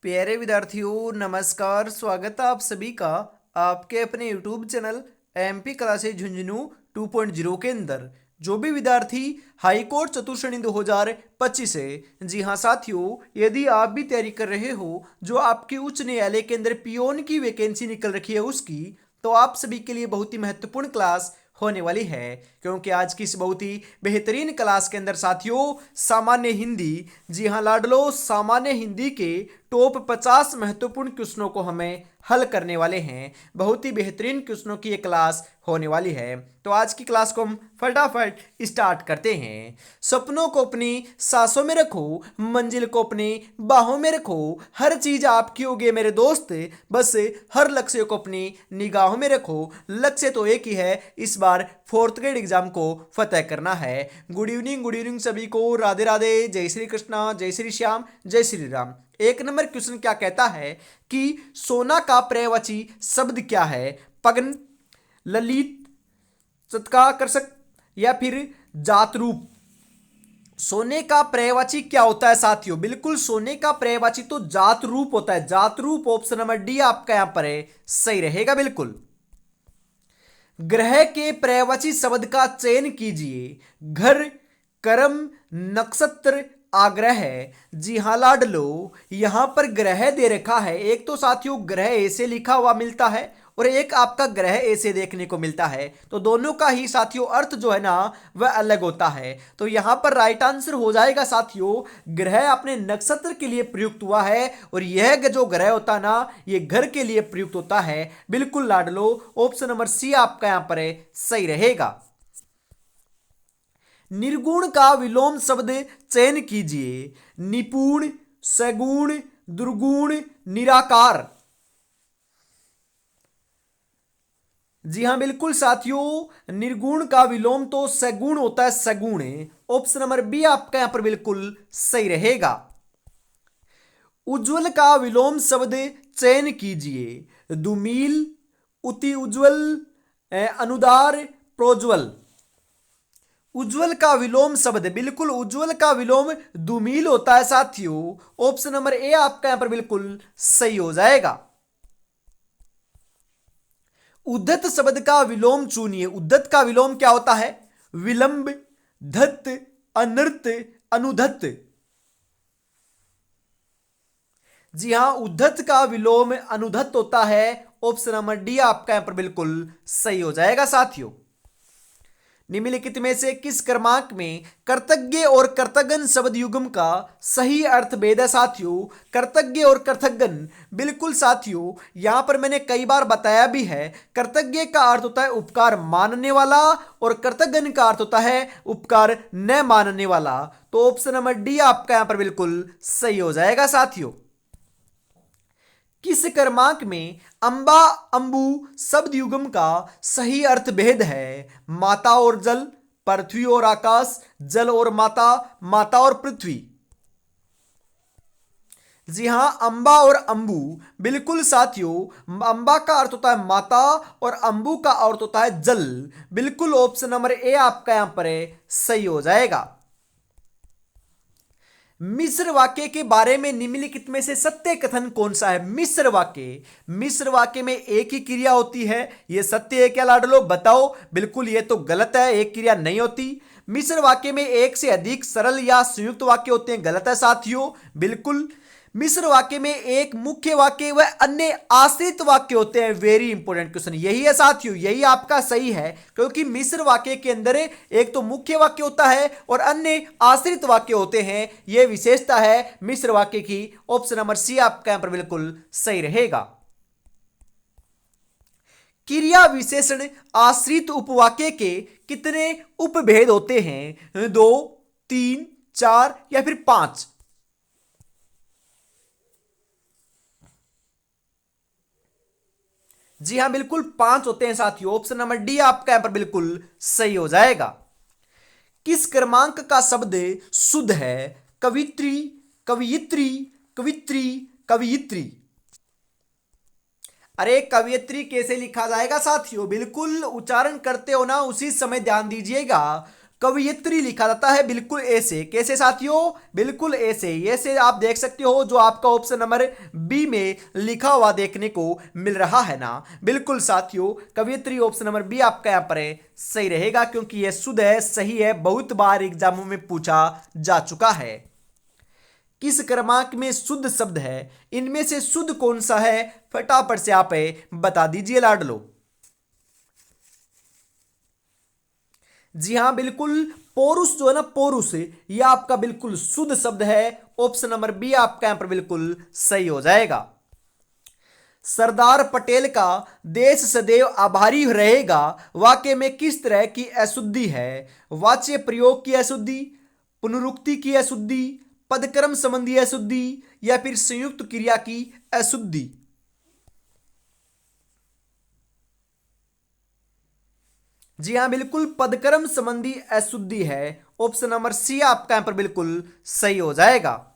प्यारे विद्यार्थियों नमस्कार। स्वागत है आप सभी का आपके अपने YouTube channel MP classes Jhunjhunu 2.0 के अंदर। जो भी विद्यार्थी हाई कोर्ट चतुर्श्रेणी 2025 है, जी हाँ साथियों, यदि आप भी तैयारी कर रहे हो जो आपके उच्च न्यायालय के अंदर पियोन की वैकेंसी निकल रखी है उसकी, तो आप सभी के लिए बहुत ही महत्वपूर्ण क्लास होने वाली है। क्योंकि आज की इस बहुत ही बेहतरीन क्लास के अंदर साथियों सामान्य हिंदी, जी हाँ लाडलो, सामान्य हिंदी के टॉप 50 महत्वपूर्ण क्वेश्चनों को हमें हल करने वाले हैं। बहुत ही बेहतरीन क्वेश्चनों की ये क्लास होने वाली है। तो आज की क्लास को हम फटाफट स्टार्ट करते हैं। सपनों को अपनी सांसों में रखो, मंजिल को अपनी बाहों में रखो, हर चीज आपकी होगी मेरे दोस्त, बस हर लक्ष्य को अपनी निगाहों में रखो। लक्ष्य तो एक ही है, इस बार फोर्थ ग्रेड एग्जाम को फतेह करना है। गुड इवनिंग सभी को। राधे राधे, जय श्री कृष्णा, जय श्री श्याम, जय श्री राम। एक नंबर क्वेश्चन क्या कहता है कि सोना का पर्यायवाची शब्द क्या है? पगन, ललित, सत्काकर्षक या फिर जात रूप। सोने का पर्यायवाची क्या होता है साथियों? बिल्कुल सोने का पर्यायवाची तो जात रूप होता है। जात रूप ऑप्शन नंबर डी आपका यहां पर है, सही रहेगा बिल्कुल। ग्रह के पर्यायवाची शब्द का चयन कीजिए। घर, कर्म, नक्षत्र, आग्रह है। जी हाँ लाडलो, यहां पर ग्रह दे रखा है। एक तो साथियों ग्रह ऐसे लिखा हुआ मिलता है और एक आपका ग्रह ऐसे देखने को मिलता है, तो दोनों का ही साथियों अर्थ जो है ना वह अलग होता है। तो यहां पर राइट आंसर हो जाएगा साथियों, ग्रह अपने नक्षत्र के लिए प्रयुक्त हुआ है और यह जो ग्रह होता है ना ये घर के लिए प्रयुक्त होता है। बिल्कुल लाडलो, ऑप्शन नंबर सी आपका यहां पर है, सही रहेगा। निर्गुण का विलोम शब्द चयन कीजिए। निपुण, सगुण, दुर्गुण, निराकार। जी हां बिल्कुल साथियों, निर्गुण का विलोम तो सगुण होता है, सगुण है। ऑप्शन नंबर बी आपका यहां पर बिल्कुल सही रहेगा। उज्जवल का विलोम शब्द चयन कीजिए। दुमील, उति उज्जवल, अनुदार, प्रोज्वल। उज्जवल का विलोम शब्द, बिल्कुल उज्जवल का विलोम दुमील होता है साथियों। ऑप्शन नंबर ए आपका यहां पर बिल्कुल सही हो जाएगा। उद्धत शब्द का विलोम चुनिए। उद्धत का विलोम क्या होता है? विलंब, धत, अनर्थ, अनुधत। जी हां, उद्धत का विलोम अनुधत होता है। ऑप्शन नंबर डी आपका यहां पर बिल्कुल सही हो जाएगा साथियों। निम्नलिखित में से किस क्रमांक में कर्तज्ञ और कर्तज्ञन शब्द युग्म का सही अर्थ भेद है साथियों? कर्तज्ञ और कर्तज्ञन, बिल्कुल साथियों यहां पर मैंने कई बार बताया भी है, कर्तज्ञ का अर्थ होता है उपकार मानने वाला और कर्तज्ञन का अर्थ होता है उपकार न मानने वाला। तो ऑप्शन नंबर डी आपका यहां पर बिल्कुल सही हो जाएगा साथियों। किस क्रमांक में अंबा अंबु शब्द युग्म का सही अर्थ भेद है? माता और जल, पृथ्वी और आकाश, जल और माता, माता और पृथ्वी। जी हां, अंबा और अंबु, बिल्कुल साथियों अंबा का अर्थ होता है माता और अंबु का अर्थ होता है जल। बिल्कुल ऑप्शन नंबर ए आपका यहां पर है, सही हो जाएगा। मिश्र वाक्य के बारे में निम्नलिखित में से सत्य कथन कौन सा है? मिश्र वाक्य, मिश्र वाक्य में एक ही क्रिया होती है, यह सत्य है क्या लाडलो? बताओ। बिल्कुल ये तो गलत है, एक क्रिया नहीं होती। मिश्र वाक्य में एक से अधिक सरल या संयुक्त वाक्य होते हैं, गलत है साथियों बिल्कुल। मिश्र वाक्य में एक मुख्य वाक्य व अन्य आश्रित वाक्य होते हैं। वेरी इंपॉर्टेंट क्वेश्चन यही है साथियों, यही आपका सही है, क्योंकि मिश्र वाक्य के अंदर एक तो मुख्य वाक्य होता है और अन्य आश्रित वाक्य होते हैं। यह विशेषता है मिश्र वाक्य की। ऑप्शन नंबर सी आपका यहां पर बिल्कुल सही रहेगा। क्रिया विशेषण आश्रित उपवाक्य के कितने उपभेद होते हैं? 2, 3, 4 या फिर 5? जी हां बिल्कुल 5 होते हैं साथियों। ऑप्शन नंबर डी आपका यहां पर बिल्कुल सही हो जाएगा। किस क्रमांक का शब्द शुद्ध है? कवित्री, कवियत्री, कवित्री, कवियत्री। अरे कवियत्री कैसे लिखा जाएगा साथियों? बिल्कुल उच्चारण करते हो ना उसी समय ध्यान दीजिएगा। कवयित्री लिखा जाता है बिल्कुल ऐसे। कैसे साथियों? बिल्कुल ऐसे। ऐसे आप देख सकते हो जो आपका ऑप्शन नंबर बी में लिखा हुआ देखने को मिल रहा है ना। बिल्कुल साथियों, कवयित्री ऑप्शन नंबर बी आपका यहां पर है सही रहेगा, क्योंकि यह शुद्ध है, सही है, बहुत बार एग्जामों में पूछा जा चुका है। किस क्रमांक में शुद्ध शब्द है? इनमें से शुद्ध कौन सा है? फटाफट से आप बता दीजिए लाडलो। जी हां, बिल्कुल पौरुष जो है ना, पौरुष, यह आपका बिल्कुल शुद्ध शब्द है। ऑप्शन नंबर बी आपका यहां पर बिल्कुल सही हो जाएगा। सरदार पटेल का देश सदैव आभारी रहेगा वाक्य में किस तरह की अशुद्धि है? वाच्य प्रयोग की अशुद्धि, पुनरुक्ति की अशुद्धि, पदक्रम संबंधी अशुद्धि, या फिर संयुक्त क्रिया की अशुद्धि? जी हां, बिल्कुल पदक्रम संबंधी अशुद्धि है। ऑप्शन नंबर सी आपका यहां पर बिल्कुल सही हो जाएगा।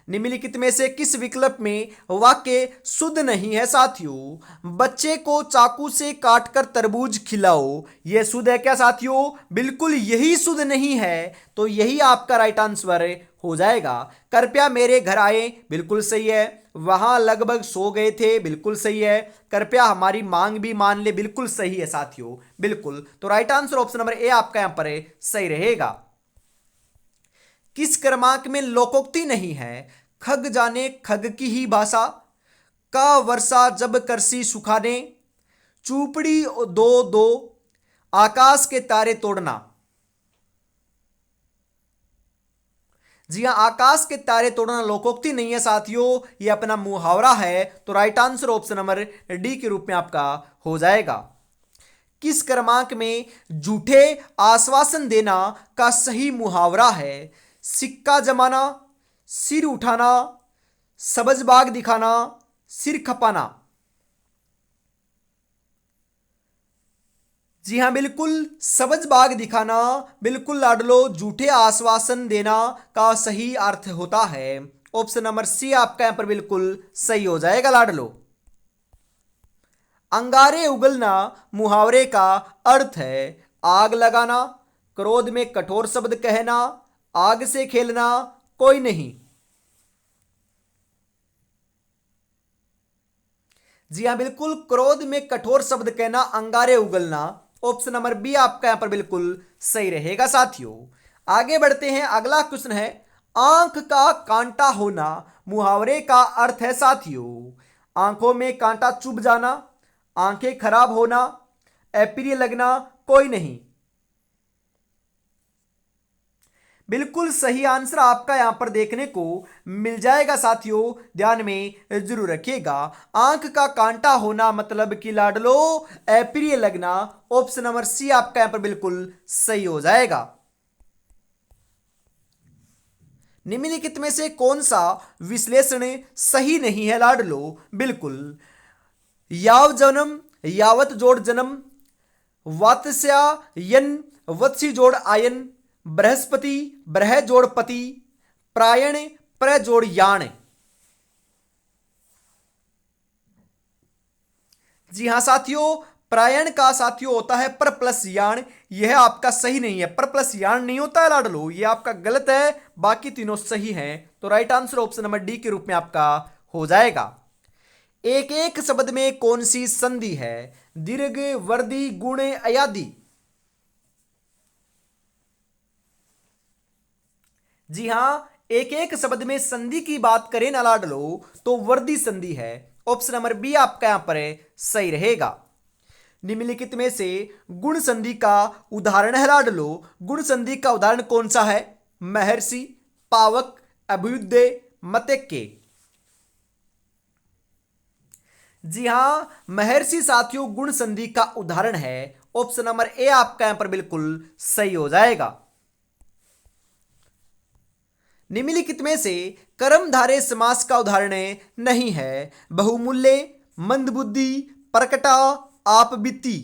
निम्नलिखित में से किस विकल्प में वाक्य शुद्ध नहीं है साथियों? बच्चे को चाकू से काटकर तरबूज खिलाओ, यह शुद्ध है क्या साथियों? बिल्कुल यही शुद्ध नहीं है, तो यही आपका राइट आंसर हो जाएगा। कृपया मेरे घर आए, बिल्कुल सही है। वहां लगभग सो गए थे, बिल्कुल सही है। कृपया हमारी मांग भी मान ले, बिल्कुल सही है साथियों, बिल्कुल। तो right answer option number A आपका यहां पर सही रहेगा। किस क्रमांक में लोकोक्ति नहीं है? खग जाने खग की ही भाषा, का वर्षा जब करसी सुखाने, चूपड़ी दो दो, आकाश के तारे तोड़ना। जी हां, आकाश के तारे तोड़ना लोकोक्ति नहीं है साथियों, यह अपना मुहावरा है। तो right answer option number D के रूप में आपका हो जाएगा। किस क्रमांक में झूठे आश्वासन देना का सही मुहावरा है? सिक्का जमाना, सिर उठाना, सब्ज बाग दिखाना, सिर खपाना। जी हां, बिल्कुल सब्ज बाग दिखाना, बिल्कुल लाडलो, झूठे आश्वासन देना का सही अर्थ होता है। ऑप्शन नंबर सी आपका यहां पर बिल्कुल सही हो जाएगा लाडलो। अंगारे उगलना मुहावरे का अर्थ है आग लगाना, क्रोध में कठोर शब्द कहना, आग से खेलना, कोई नहीं। जी हां, बिल्कुल क्रोध में कठोर शब्द कहना, अंगारे उगलना। ऑप्शन नंबर बी आपका यहां पर बिल्कुल सही रहेगा साथियों। आगे बढ़ते हैं, अगला क्वेश्चन है आंख का कांटा होना मुहावरे का अर्थ है साथियों। आंखों में कांटा चुभ जाना, आंखें खराब होना, अप्रिय लगना, कोई नहीं। बिल्कुल सही आंसर आपका यहां पर देखने को मिल जाएगा साथियों, ध्यान में जरूर रखिएगा। आंख का कांटा होना मतलब कि लाडलो अप्रिय लगना। ऑप्शन नंबर सी आपका यहां पर बिल्कुल सही हो जाएगा। निम्नलिखित में से कौन सा विश्लेषण सही नहीं है लाडलो? बिल्कुल याव जन्म, यावत जोड़ जन्म, वात्स्या यन, वत्सी जोड़ आयन, बृहस्पति ब्रह जोड़ पति, प्रायण प्र जोड़ याण। जी हां साथियों, प्रायण का साथियों होता है पर प्लस याण, यह आपका सही नहीं है। पर प्लस याण नहीं होता है लाडलो, यह आपका गलत है, बाकी तीनों सही हैं। तो right answer option number D के रूप में आपका हो जाएगा। एक एक शब्द में कौन सी संधि है? दीर्घ, वर्दी, गुण, अयादि। जी हां, एक एक शब्द में संधि की बात करें ना लाडलो, तो वर्दी संधि है। ऑप्शन नंबर बी आपका यहां पर सही रहेगा। निम्नलिखित में से गुण संधि का उदाहरण है लाडलो, गुण संधि का उदाहरण कौन सा है? महर्षि, पावक, अभ्युदय, मतेक्के। जी हां, महर्षि साथियों गुण संधि का उदाहरण है। ऑप्शन नंबर ए आपका यहां पर बिल्कुल सही हो जाएगा। निम्नलिखित में से कर्मधारय समास का उदाहरण नहीं है? बहुमूल्य, मंदबुद्धि, प्रकटा, आप बीती।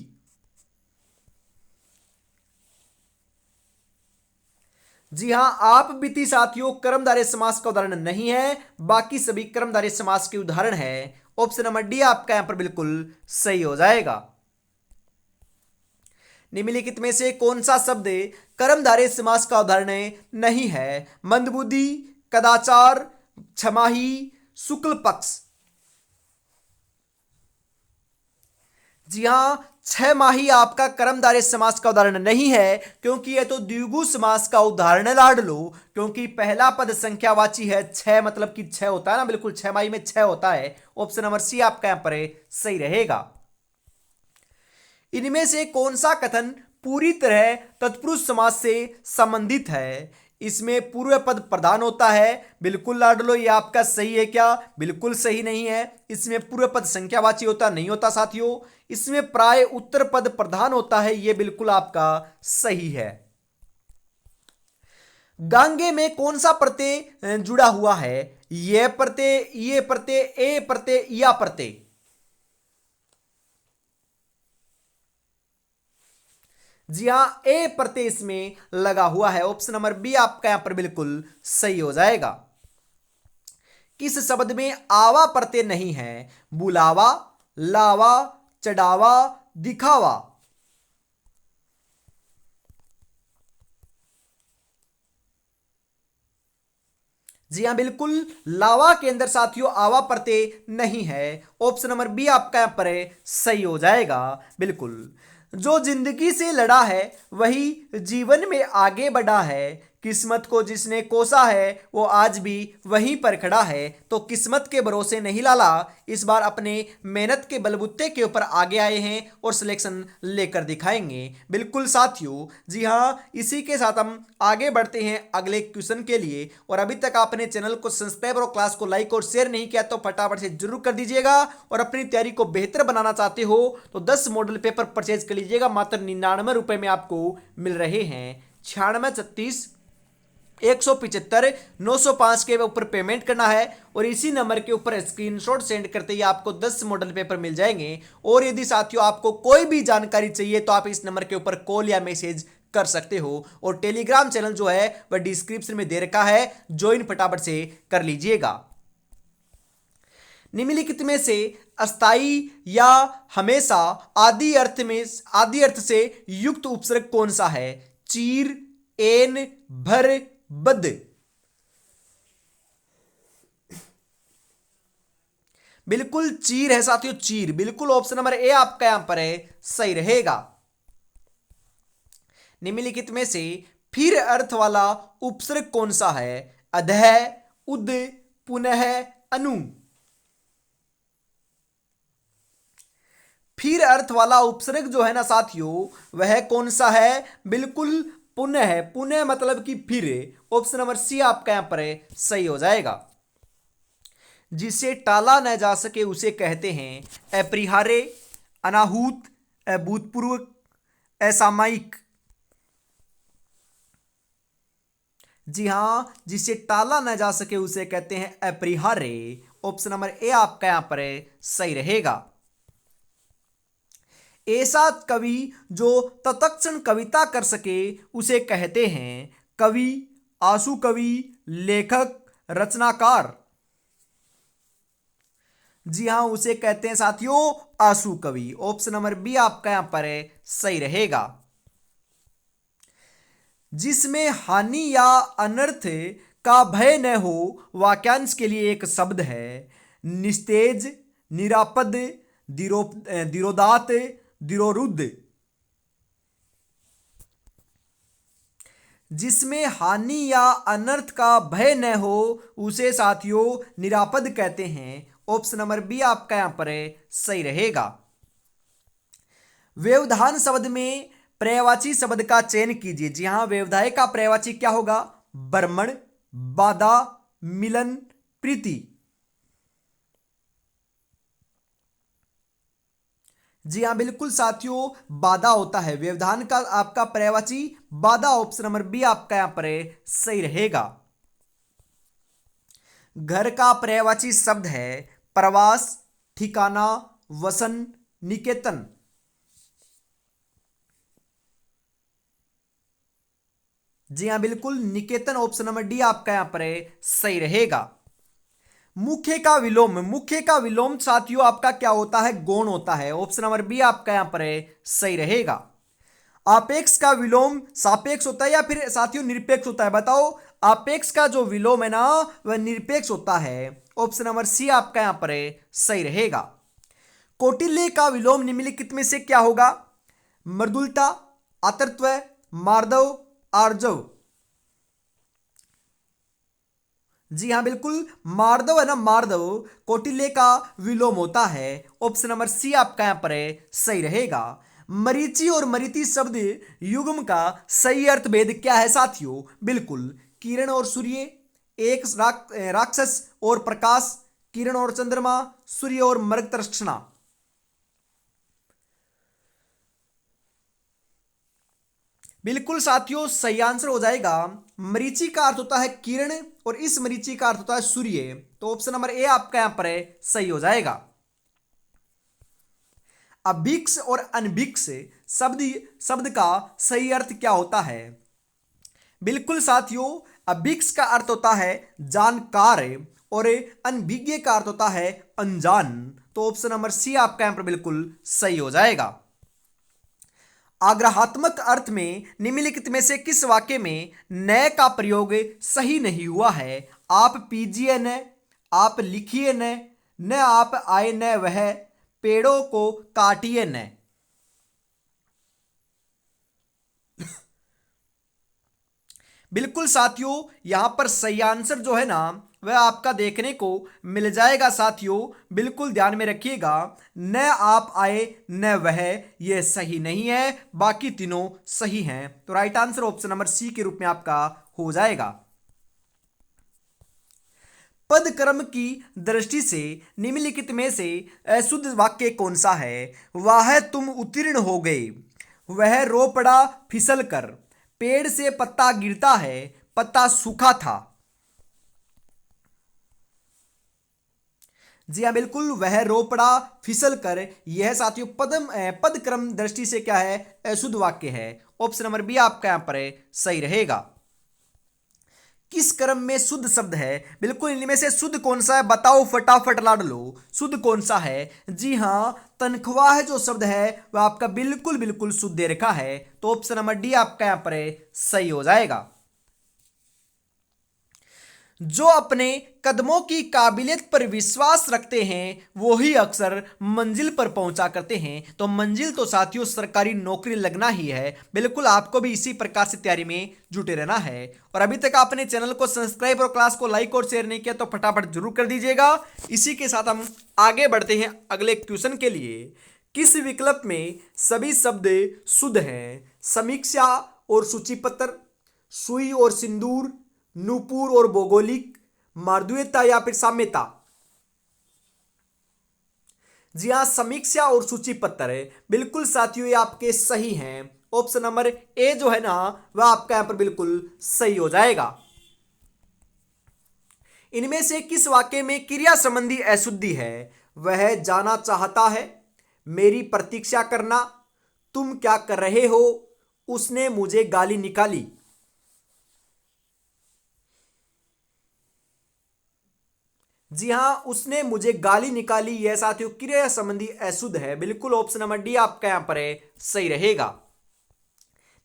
जी हां, आप बीती साथियों कर्मधारय समास का उदाहरण नहीं है, बाकी सभी कर्मधारय समास के उदाहरण है। ऑप्शन नंबर डी आपका यहां पर बिल्कुल सही हो जाएगा। निम्नलिखित में से कौन सा शब्द कर्मधारय समास का उदाहरण नहीं है? मंदबुद्धि, कदाचार, छमाही, शुक्ल पक्ष। जी हां, छमाही आपका कर्मधारय समास का उदाहरण नहीं है, क्योंकि यह तो द्विगु समास का उदाहरण है लाड लो, क्योंकि पहला पद संख्यावाची है। छह मतलब कि छह होता है ना, बिल्कुल छमाही में छह होता है। ऑप्शन नंबर सी आपका यहां पर सही रहेगा। इनमें से कौन सा कथन पूरी तरह तत्पुरुष समास से संबंधित है? इसमें पूर्व पद प्रधान होता है। बिल्कुल लाडलो, ये आपका सही है क्या? बिल्कुल सही नहीं है। इसमें पूर्व पद संख्यावाची होता नहीं होता साथियों। इसमें प्राय उत्तर पद प्रधान होता है, यह बिल्कुल आपका सही है। गांगे में कौन सा प्रत्यय जुड़ा हुआ है? ये प्रत्यय, ये प्रत्यय, ए प्रत्यय, या प्रत्यय? जी हां, ए प्रत्यय इसमें लगा हुआ है। ऑप्शन नंबर बी आपका यहां पर बिल्कुल सही हो जाएगा। किस शब्द में आवा प्रत्यय नहीं है? बुलावा, लावा, चढ़ावा, दिखावा। जी हां, बिल्कुल लावा के अंदर साथियों आवा प्रत्यय नहीं है। ऑप्शन नंबर बी आपका यहां पर सही हो जाएगा। बिल्कुल, जो जिंदगी से लड़ा है वही जीवन में आगे बढ़ा है। किस्मत को जिसने कोसा है वो आज भी वहीं पर खड़ा है। तो किस्मत के भरोसे नहीं लाला, इस बार अपने मेहनत के बलबूते के ऊपर आगे आए हैं और सिलेक्शन लेकर दिखाएंगे। बिल्कुल साथियों, जी हाँ, इसी के साथ हम आगे बढ़ते हैं अगले क्वेश्चन के लिए। और अभी तक आपने चैनल को सब्सक्राइब और क्लास को लाइक और शेयर नहीं किया तो फटाफट से जरूर कर दीजिएगा। और अपनी तैयारी को बेहतर बनाना चाहते हो तो 10 मॉडल पेपर परचेज कर लीजिएगा, मात्र 99 रुपए में आपको मिल रहे हैं। 9636 175 905 के ऊपर पेमेंट करना है और इसी नंबर के ऊपर स्क्रीनशॉट सेंड करते ही आपको 10 मॉडल पेपर मिल जाएंगे। और यदि साथियों आपको कोई भी जानकारी चाहिए तो आप इस नंबर के ऊपर कॉल या मैसेज कर सकते हो। और टेलीग्राम चैनल जो है वह डिस्क्रिप्शन में दे रखा है, ज्वाइन फटाफट से कर लीजिएगा। निम्नलिखित में से अस्थाई या हमेशा आदि अर्थ से युक्त उपसर्ग कौन सा है? चीर, एन, भर, बद। बिल्कुल चीर है साथियों, चीर। बिल्कुल ऑप्शन नंबर ए आपका यहां पर है सही रहेगा। निम्नलिखित में से फिर अर्थ वाला उपसर्ग कौन सा है? अधः, उद, पुनः, अनु। फिर अर्थ वाला उपसर्ग जो है ना साथियों वह कौन सा है? बिल्कुल पुनः है। पुनः मतलब कि फिर। ऑप्शन नंबर सी आपका यहां पर सही हो जाएगा। जिसे टाला न जा सके उसे कहते हैं अपरिहार्य, अनाहूत, अभूतपूर्व, असामयिक। जी हां, जिसे टाला न जा सके उसे कहते हैं अपरिहार्य। ऑप्शन नंबर ए आपका यहां पर सही रहेगा। ऐसा कवि जो तत्क्षण कविता कर सके उसे कहते हैं कवि, आशु कवि, लेखक, रचनाकार। जी हां, उसे कहते हैं साथियों आशु कवि। ऑप्शन नंबर बी आपका यहां पर सही रहेगा। जिसमें हानि या अनर्थ का भय न हो वाक्यांश के लिए एक शब्द है निस्तेज, निरापद, दिरोदात, दिरोरुद्ध। जिसमें हानि या अनर्थ का भय न हो उसे साथियों निरापद कहते हैं। ऑप्शन नंबर बी आपका यहां पर सही रहेगा। व्यवधान शब्द में पर्यायवाची शब्द का चयन कीजिए। जी हां, व्यवधाय का पर्यायवाची क्या होगा? बर्मण, बाधा, मिलन, प्रीति। जी हां, बिल्कुल साथियों बाधा होता है। व्यवधान का आपका पर्यायवाची बाधा। ऑप्शन नंबर बी आपका यहां पर सही रहेगा। घर का पर्यायवाची शब्द है प्रवास, ठिकाना, वसन, निकेतन। जी हां, बिल्कुल निकेतन। ऑप्शन नंबर डी आपका यहां पर सही रहेगा। मुख्य का विलोम, मुख्य का विलोम साथियों आपका क्या होता है? गौण होता है। ऑप्शन नंबर बी आपका यहां पर सही रहेगा। आपेक्ष का विलोम सापेक्ष होता है या फिर साथियों निरपेक्ष होता है? बताओ। आपेक्ष का जो विलोम है ना वह निरपेक्ष होता है। ऑप्शन नंबर सी आपका यहां पर सही रहेगा। कौटिल्य का विलोम निम्नलिखित में से क्या होगा? मृदुलता, आतृत्व, मार्दव, आर्जव। जी हाँ बिल्कुल, मार्दव है ना, मार्दव कौटिल्य का विलोम होता है। ऑप्शन नंबर सी आपका यहां पर सही रहेगा। मरीचि और मरीति शब्द युग्म का सही अर्थ भेद क्या है साथियों? बिल्कुल, किरण और सूर्य, एक राक्षस और प्रकाश, किरण और चंद्रमा, सूर्य और मर्ग तृष्णा। बिल्कुल साथियों, सही आंसर हो जाएगा मरीचि का अर्थ होता है किरण और इस मरीचि का अर्थ होता है सूर्य। तो ऑप्शन नंबर ए आपका यहां पर सही हो जाएगा। अभिक्ष और अनभिक्ष शब्द शब्द का सही अर्थ क्या होता है? बिल्कुल साथियों, अभिक्ष का अर्थ होता है जानकार और अनभिज्ञ का अर्थ होता है अनजान। तो ऑप्शन नंबर सी आपका यहां पर बिल्कुल सही हो जाएगा। आग्रहात्मक अर्थ में निम्नलिखित में से किस वाक्य में न का प्रयोग सही नहीं हुआ है? आप पीजिए न, आप लिखिए न आप आए न वह, पेड़ों को काटिए न। बिल्कुल साथियों, यहां पर सही आंसर जो है ना वह आपका देखने को मिल जाएगा साथियों। बिल्कुल ध्यान में रखिएगा, न आप आए न वह, यह सही नहीं है, बाकी तीनों सही हैं। तो right answer option number C के रूप में आपका हो जाएगा। पद क्रम की दृष्टि से निम्नलिखित में से अशुद्ध वाक्य कौन सा है? वह तुम उत्तीर्ण हो गए, वह रो पड़ा फिसल कर, पेड़ से पत्ता गिरता है, पत्ता सूखा था। जी हाँ बिल्कुल, वह रो पड़ा फिसल कर, यह साथियों पद क्रम दृष्टि से क्या है? अशुद्ध वाक्य है। ऑप्शन नंबर बी आपका यहां पर सही रहेगा। किस क्रम में शुद्ध शब्द है? बिल्कुल, इनमें से शुद्ध कौन सा है? बताओ फटाफट लाडलो, शुद्ध कौन सा है? जी हाँ, तनख्वाह जो शब्द है वह आपका बिल्कुल बिल्कुल शुद्ध दे रखा है। तो ऑप्शन नंबर डी आपका यहां पर सही हो जाएगा। जो अपने कदमों की काबिलियत पर विश्वास रखते हैं वो ही अक्सर मंजिल पर पहुंचा करते हैं। तो मंजिल तो साथियों सरकारी नौकरी लगना ही है। बिल्कुल आपको भी इसी प्रकार से तैयारी में जुटे रहना है। और अभी तक आपने चैनल को सब्सक्राइब और क्लास को लाइक और शेयर नहीं किया तो फटाफट जरूर कर दीजिएगा। इसी के साथ हम आगे बढ़ते हैं अगले क्वेश्चन के लिए। किस विकल्प में सभी शब्द शुद्ध हैं? समीक्षा और सूचीपत्र, सुई और सिंदूर, नूपुर और भौगोलिक, मार्दवीयता या फिर साम्यता। जी हाँ, समीक्षा और सूची पत्र है। बिल्कुल साथियों, ये आपके सही हैं। ऑप्शन नंबर ए जो है ना वह आपका यहां पर बिल्कुल सही हो जाएगा। इनमें से किस वाक्य में क्रिया संबंधी अशुद्धि है? वह जाना चाहता है, मेरी प्रतीक्षा करना, तुम क्या कर रहे हो, उसने मुझे गाली निकाली। जी हां, उसने मुझे गाली निकाली, यह साथियों क्रिया संबंधी अशुद्ध है। बिल्कुल ऑप्शन नंबर डी आपका यहां पर सही रहेगा।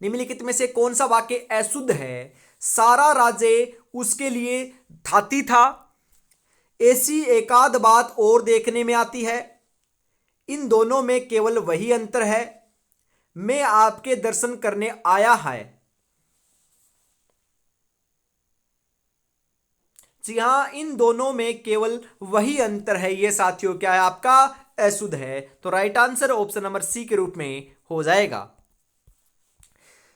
निम्नलिखित में से कौन सा वाक्य अशुद्ध है? सारा राज्य उसके लिए धाती था, ऐसी एकाध बात और देखने में आती है, इन दोनों में केवल वही अंतर है, मैं आपके दर्शन करने आया है। जी हाँ, इन दोनों में केवल वही अंतर है, ये साथियों क्या है? आपका अशुद्ध है। तो right answer option number C के रूप में हो जाएगा।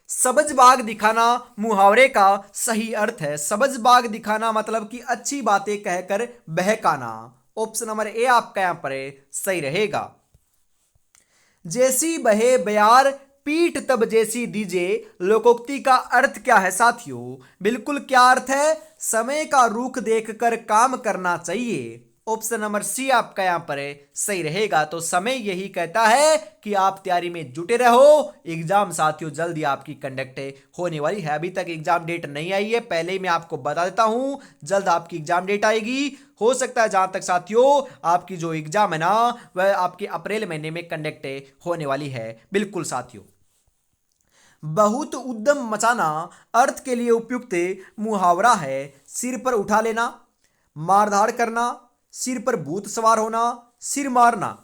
सबज बाग दिखाना मुहावरे का सही अर्थ है। सबज बाग दिखाना मतलब कि अच्छी बातें कहकर बहकाना। ऑप्शन नंबर ए आपका यहां पर सही रहेगा। जैसी बहे बयार पीठ तब जैसी दीजे, लोकोक्ति का अर्थ क्या है साथियों? बिल्कुल क्या अर्थ है? समय का रुख देखकर काम करना चाहिए। ऑप्शन नंबर सी आपका यहां पर सही रहेगा। तो समय यही कहता है कि आप तैयारी में जुटे रहो। एग्जाम साथियों जल्दी आपकी कंडक्ट होने वाली है। अभी तक एग्जाम डेट नहीं आई है, पहले ही मैं आपको बता देता हूं, जल्द आपकी एग्जाम डेट आएगी। हो सकता है जहां तक साथियों आपकी जो एग्जाम है ना वह आपके अप्रैल महीने में कंडक्ट होने वाली है। बिल्कुल साथियों, बहुत उद्यम मचाना अर्थ के लिए उपयुक्त मुहावरा है। सिर पर उठा लेना, मारधाड़ करना, सिर पर भूत सवार होना, सिर मारना।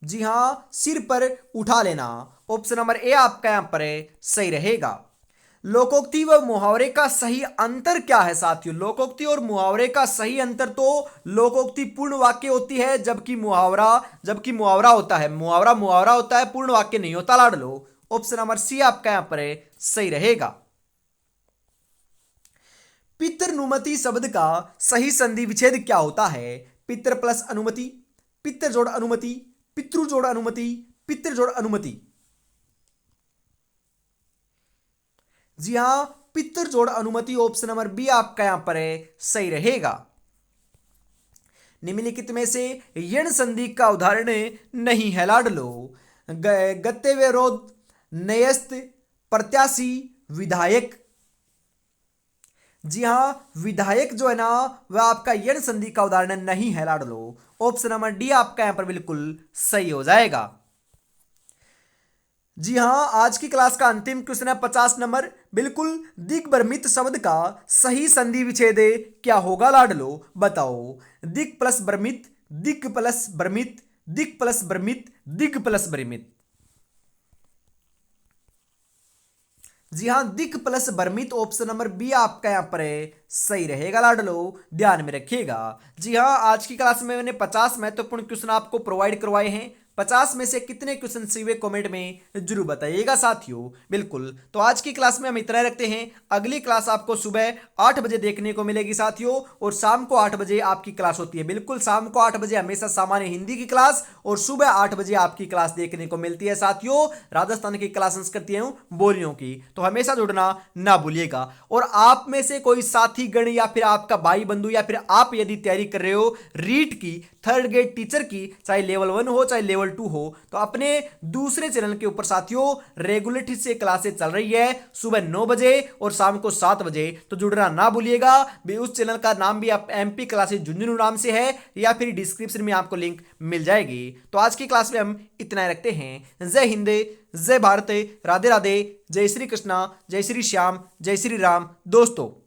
जी हां, सिर पर उठा लेना। ऑप्शन नंबर ए आपका यहां पर सही रहेगा। लोकोक्ति व मुहावरे का सही अंतर क्या है साथियों? लोकोक्ति और मुहावरे का सही अंतर तो लोकोक्ति पूर्ण वाक्य होती है, जबकि मुहावरा होता है, मुहावरा होता है, पूर्ण वाक्य नहीं होता लाडलो। ऑप्शन नंबर सी आपका यहां पर सही रहेगा। पितृनुमति शब्द का सही संधि विच्छेद क्या होता है? पितृ प्लस अनुमति, पितृ जोड़ अनुमति, पितृ जोड़ अनुमति, पितृ जोड़ अनुमति। जी हां, पितृ जोड़ अनुमति। ऑप्शन नंबर बी आपका यहां पर सही रहेगा। निम्नलिखित में से यण संधि का उदाहरण नहीं है लाडलो। गत्ते विरोध, न्यस्त, प्रत्याशी, विधायक। जी हां, विधायक जो है ना वह आपका यण संधि का उदाहरण नहीं है लाडलो। ऑप्शन नंबर डी आपका यहां पर बिल्कुल सही हो जाएगा। जी हां, आज की क्लास का अंतिम क्वेश्चन है 50 नंबर। बिल्कुल, दिग्भ्रमित शब्द का सही संधि विच्छेद क्या होगा लाडलो? बताओ। दिक प्लस भ्रमित, दिक प्लस भ्रमित, दिक प्लस भ्रमित, दिक प्लस भ्रमित। जी हां, दिक प्लस भ्रमित। ऑप्शन नंबर बी आपका यहां पर सही रहेगा लाडलो, ध्यान में रखिएगा। जी हां, आज की क्लास में मैंने 50 महत्वपूर्ण क्वेश्चन आपको प्रोवाइड करवाए हैं। 50 में से कितने क्वेश्चन सही हुए कमेंट में जरूर बताइएगा साथियों। बिल्कुल, तो आज की क्लास में हम इतना रखते हैं। अगली क्लास आपको सुबह 8 बजे देखने को मिलेगी साथियों, और शाम को 8 बजे आपकी क्लास होती है। बिल्कुल, शाम को 8 बजे हमेशा सामान्य हिंदी की क्लास, और सुबह 8 बजे आपकी क्लास देखने को मिलती है साथियों, राजस्थान की क्लास संस्कृति एवं बोलियों की। तो हमेशा जुड़ना ना भूलिएगा। और आप में से कोई साथी गण या फिर आपका भाई बंधु या फिर आप यदि तैयारी कर रहे हो रीट की, थर्ड ग्रेड टीचर की, चाहे लेवल 1 हो चाहे लेवल 2 हो, तो अपने दूसरे चैनल के ऊपर साथियों रेगुलरिटी से क्लासेस चल रही है सुबह 9 बजे और शाम को 7 बजे। तो जुड़ना ना भूलिएगा। उस चैनल का नाम भी आप एमपी क्लासेस झुंझुनू नाम से है, या फिर डिस्क्रिप्शन में आपको लिंक मिल जाएगी। तो आज की क्लास में हम इतना ही रखते हैं। जय हिंद, जय भारत, राधे राधे, जय श्री कृष्णा, जय श्री श्याम, जय श्री राम दोस्तों।